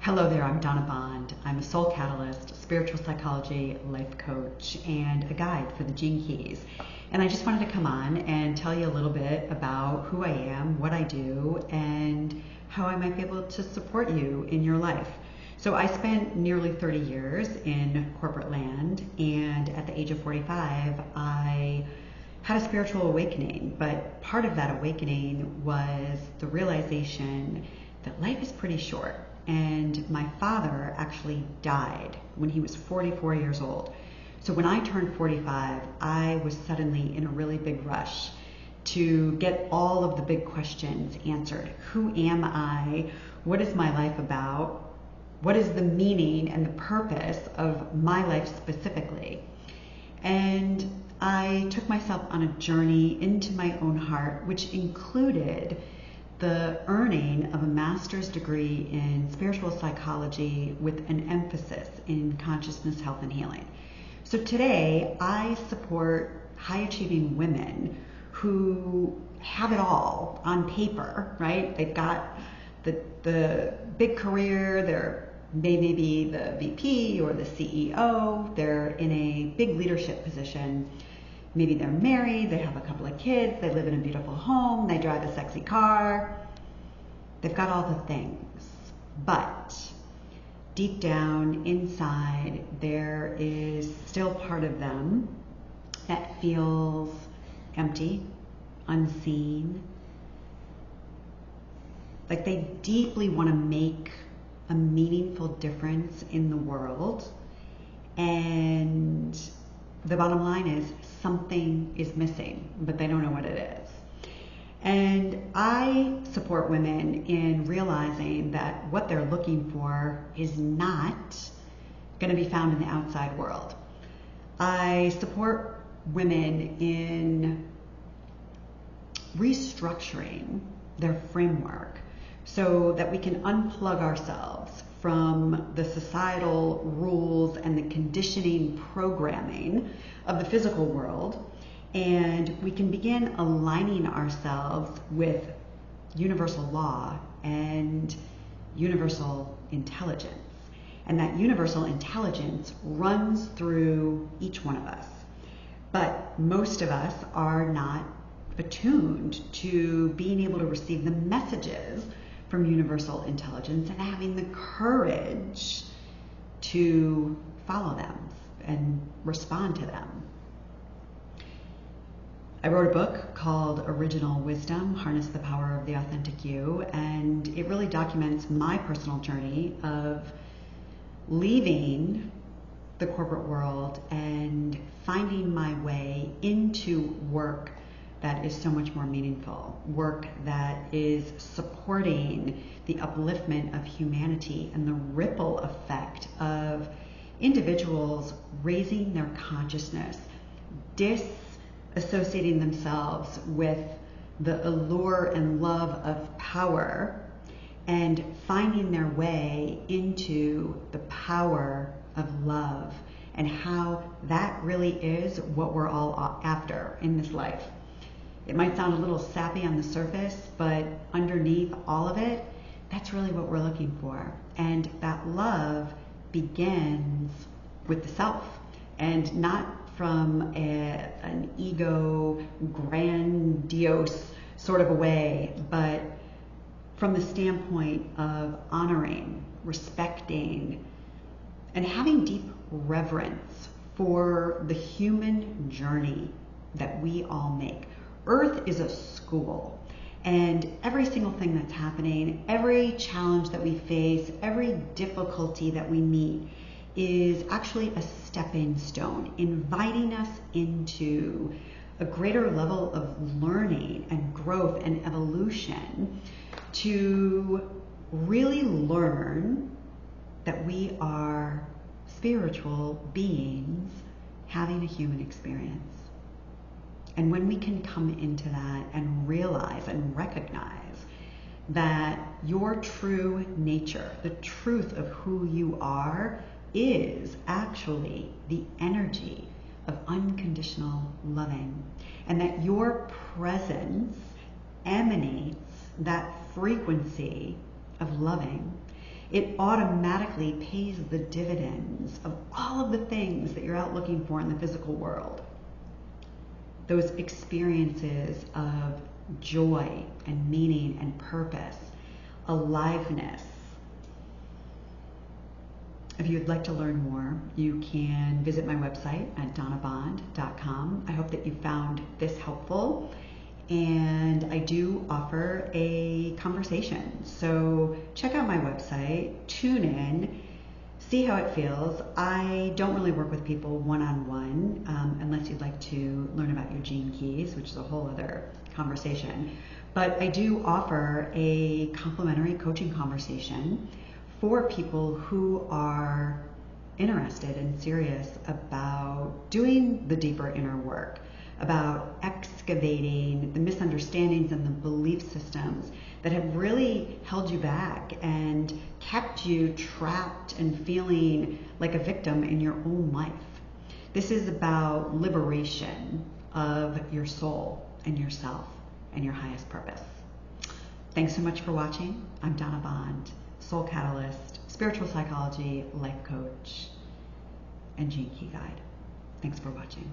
Hello there, I'm Donna Bond. I'm a soul catalyst, spiritual psychology, life coach, and a guide for the Gene Keys. And I just wanted to come on and tell you a little bit about who I am, what I do, and how I might be able to support you in your life. So I spent nearly 30 years in corporate land, and at the age of 45, I had a spiritual awakening. But part of that awakening was the realization that life is pretty short. And my father actually died when he was 44 years old. So when I turned 45, I was suddenly in a really big rush to get all of the big questions answered. Who am I? What is my life about? What is the meaning and the purpose of my life specifically? And I took myself on a journey into my own heart, which included the earning of a master's degree in spiritual psychology with an emphasis in consciousness, health, and healing. So today, I support high-achieving women who have it all on paper, right? They've got the big career, they're maybe the VP or the CEO, they're in a big leadership position. Maybe they're married, they have a couple of kids, they live in a beautiful home, they drive a sexy car. They've got all the things. But deep down inside, there is still part of them that feels empty, unseen, like they deeply want to make a meaningful difference in the world. And the bottom line is something is missing, but they don't know what it is. And I support women in realizing that what they're looking for is not going to be found in the outside world. I support women in restructuring their framework so that we can unplug ourselves from the societal rules and the conditioning programming of the physical world, and we can begin aligning ourselves with universal law and universal intelligence. And that universal intelligence runs through each one of us. But most of us are not attuned to being able to receive the messages from universal intelligence and having the courage to follow them and respond to them. I wrote a book called Original Wisdom, Harness the Power of the Authentic You, and it really documents my personal journey of leaving the corporate world and finding my way into work that is so much more meaningful, work that is supporting the upliftment of humanity and the ripple effect of individuals raising their consciousness, disassociating themselves with the allure and love of power, and finding their way into the power of love and how that really is what we're all after in this life. It might sound a little sappy on the surface, but underneath all of it, that's really what we're looking for. And that love begins with the self, and not from an ego, grandiose sort of a way, but from the standpoint of honoring, respecting, and having deep reverence for the human journey that we all make. Earth is a school, and every single thing that's happening, every challenge that we face, every difficulty that we meet is actually a stepping stone, inviting us into a greater level of learning and growth and evolution to really learn that we are spiritual beings having a human experience. And when we can come into that and realize and recognize that your true nature, the truth of who you are, is actually the energy of unconditional loving, and that your presence emanates that frequency of loving, it automatically pays the dividends of all of the things that you're out looking for in the physical world. Those experiences of joy and meaning and purpose, aliveness. If you'd like to learn more, you can visit my website at donnabond.com. I hope that you found this helpful. And I do offer a conversation. So check out my website, tune in, see how it feels. I don't really work with people one-on-one unless you'd like to learn about your gene keys, which is a whole other conversation. But I do offer a complimentary coaching conversation for people who are interested and serious about doing the deeper inner work, about excavating the misunderstandings and the belief systems that have really held you back and kept you trapped and feeling like a victim in your own life. This is about liberation of your soul and yourself and your highest purpose. Thanks so much for watching. I'm Donna Bond, Soul Catalyst, Spiritual Psychology, Life Coach, and Gene Key Guide. Thanks for watching.